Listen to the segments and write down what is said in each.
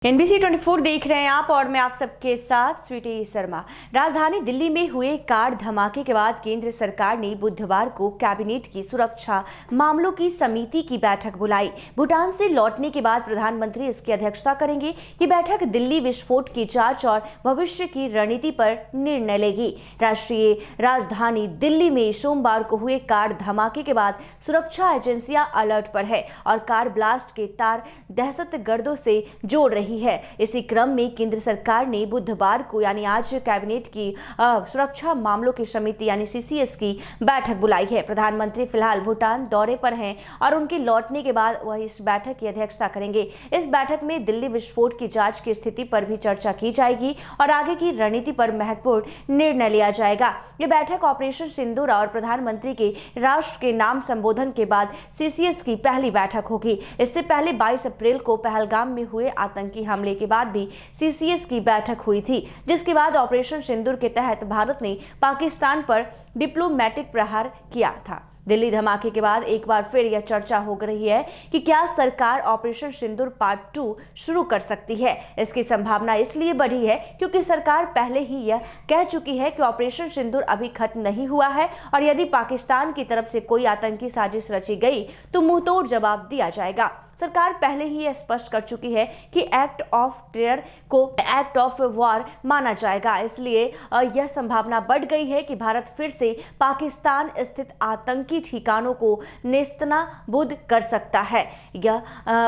NBC 24 देख रहे हैं आप और मैं आप सबके साथ स्वीटी शर्मा। राजधानी दिल्ली में हुए कार धमाके के बाद केंद्र सरकार ने बुधवार को कैबिनेट की सुरक्षा मामलों की समिति की बैठक बुलाई। भूटान से लौटने के बाद प्रधानमंत्री इसकी अध्यक्षता करेंगे। ये बैठक दिल्ली विस्फोट की जांच और भविष्य की रणनीति पर निर्णय लेगी। राष्ट्रीय राजधानी दिल्ली में सोमवार को हुए कार धमाके के बाद सुरक्षा एजेंसियां अलर्ट पर है और कार ब्लास्ट के तार दहशतगर्दों से जोड़ रही है। इसी क्रम में केंद्र सरकार ने बुधवार को यानी आज कैबिनेट की सुरक्षा मामलों की समिति यानी CCS की बैठक बुलाई है। प्रधानमंत्री फिलहाल भूटान दौरे पर हैं और उनके लौटने के बाद वह इस बैठक की अध्यक्षता करेंगे। इस बैठक में दिल्ली विस्फोट की जांच की स्थिति पर भी चर्चा की जाएगी और आगे की रणनीति पर महत्वपूर्ण निर्णय लिया जाएगा। ये बैठक ऑपरेशन सिंदूर और प्रधानमंत्री के राष्ट्र के नाम संबोधन के बाद CCS की पहली बैठक होगी। इससे पहले 22 अप्रैल को पहलगाम में हुए आतंकी हमले के बाद भी CCS की बैठक हुई थी, जिसके बाद ऑपरेशन सिंदूर के तहत भारत ने पाकिस्तान पर डिप्लोमेटिक प्रहार किया था। दिल्ली धमाके के बाद एक बार फिर यह चर्चा हो रही है कि क्या सरकार ऑपरेशन सिंदूर पार्ट 2 शुरू कर सकती है। इसकी संभावना इसलिए बढ़ी है क्योंकि सरकार पहले ही यह कह चुकी है कि ऑपरेशन सिंदूर अभी खत्म नहीं हुआ है और यदि पाकिस्तान की तरफ से कोई आतंकी साजिश रची गई तो मुंहतोड़ जवाब दिया जाएगा। सरकार पहले ही यह स्पष्ट कर चुकी है कि एक्ट ऑफ टेरर को एक्ट ऑफ वॉर माना जाएगा। इसलिए यह संभावना बढ़ गई है कि भारत फिर से पाकिस्तान स्थित आतंकी ठिकानों को नेस्तनाबूद कर सकता है या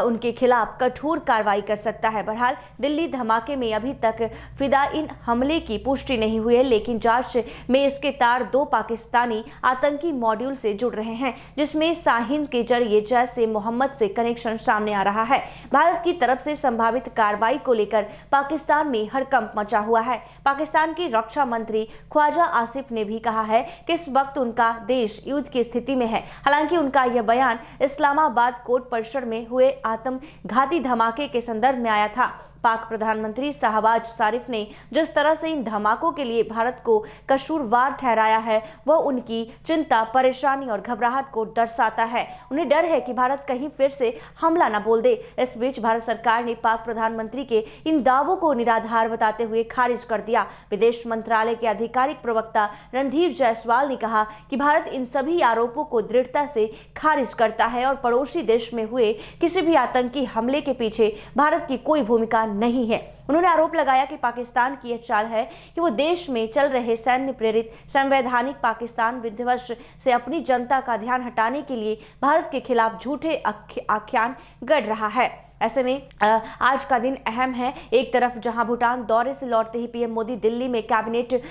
उनके खिलाफ कठोर कार्रवाई कर सकता है। बहरहाल दिल्ली धमाके में अभी तक फिदाइन हमले की पुष्टि नहीं हुई है, लेकिन जांच में इसके तार 2 पाकिस्तानी आतंकी मॉड्यूल से जुड़ रहे हैं, जिसमें शाहीन के जरिए जैश-ए-मोहम्मद से कनेक्शन सामने आ रहा है। भारत की तरफ से संभावित कार्रवाई को लेकर पाकिस्तान में हड़कंप मचा हुआ है। पाकिस्तान की रक्षा मंत्री ख्वाजा आसिफ ने भी कहा है कि इस वक्त उनका देश युद्ध की स्थिति में है। हालांकि उनका यह बयान इस्लामाबाद कोर्ट परिसर में हुए आत्मघाती धमाके के संदर्भ में आया था। पाक प्रधानमंत्री शाहबाज शरीफ ने जिस तरह से इन धमाकों के लिए भारत को कसूरवार ठहराया है, वह उनकी चिंता, परेशानी और घबराहट को दर्शाता है। उन्हें डर है कि भारत कहीं फिर से हमला न बोल दे। इस बीच भारत सरकार ने पाक प्रधानमंत्री के इन दावों को निराधार बताते हुए खारिज कर दिया। विदेश मंत्रालय के आधिकारिक प्रवक्ता रणधीर जायसवाल ने कहा कि भारत इन सभी आरोपों को दृढ़ता से खारिज करता है और पड़ोसी देश में हुए किसी भी आतंकी हमले के पीछे भारत की कोई भूमिका नहीं है। उन्होंने आरोप लगाया कि पाकिस्तान की यह चाल है कि वो देश में चल रहे सैन्य प्रेरित संवैधानिक पाकिस्तान विध्वंस से अपनी जनता का ध्यान हटाने के लिए भारत के खिलाफ झूठे आख्यान गढ़ रहा है। ऐसे में आज का दिन अहम है। एक तरफ जहां भूटान दौरे से लौटते ही PM मोदी दिल्ली में कैबिनेट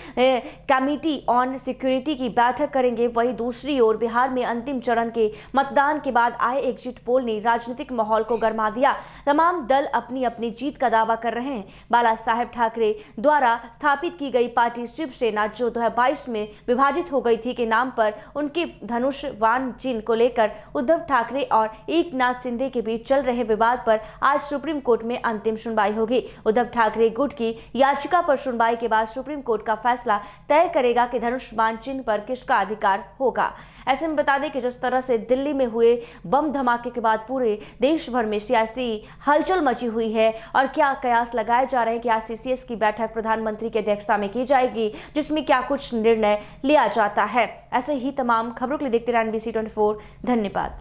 कमेटी ऑन सिक्योरिटी की बैठक करेंगे, वहीं दूसरी ओर बिहार में अंतिम चरण के मतदान के बाद आए एग्जिट पोल ने राजनीतिक माहौल को गरमा दिया। तमाम दल अपनी अपनी जीत का दावा कर रहे हैं। बाला साहेब ठाकरे द्वारा स्थापित की गई पार्टी शिवसेना, जो 2022 में विभाजित हो गई थी, के नाम पर उनके धनुष वाहन चिन्ह को लेकर उद्धव ठाकरे और एकनाथ शिंदे के बीच चल रहे विवाद पर आज सुप्रीम कोर्ट में अंतिम सुनवाई होगी। उद्धव ठाकरे गुट की याचिका पर सुनवाई के बाद सुप्रीम कोर्ट का फैसला तय करेगा कि धनुष्यबाण चिन्ह पर किसका अधिकार होगा। ऐसे में बता दें कि जिस तरह से दिल्ली में हुए बम धमाके के बाद पूरे देश भर में सियासी हलचल मची हुई है और क्या कयास लगाए जा रहे हैं कि आज CCS की बैठक प्रधानमंत्री की अध्यक्षता में की जाएगी, जिसमें क्या कुछ निर्णय लिया जाता है। ऐसे ही तमाम खबरों के लिए देखते रहिए NBC 24। धन्यवाद।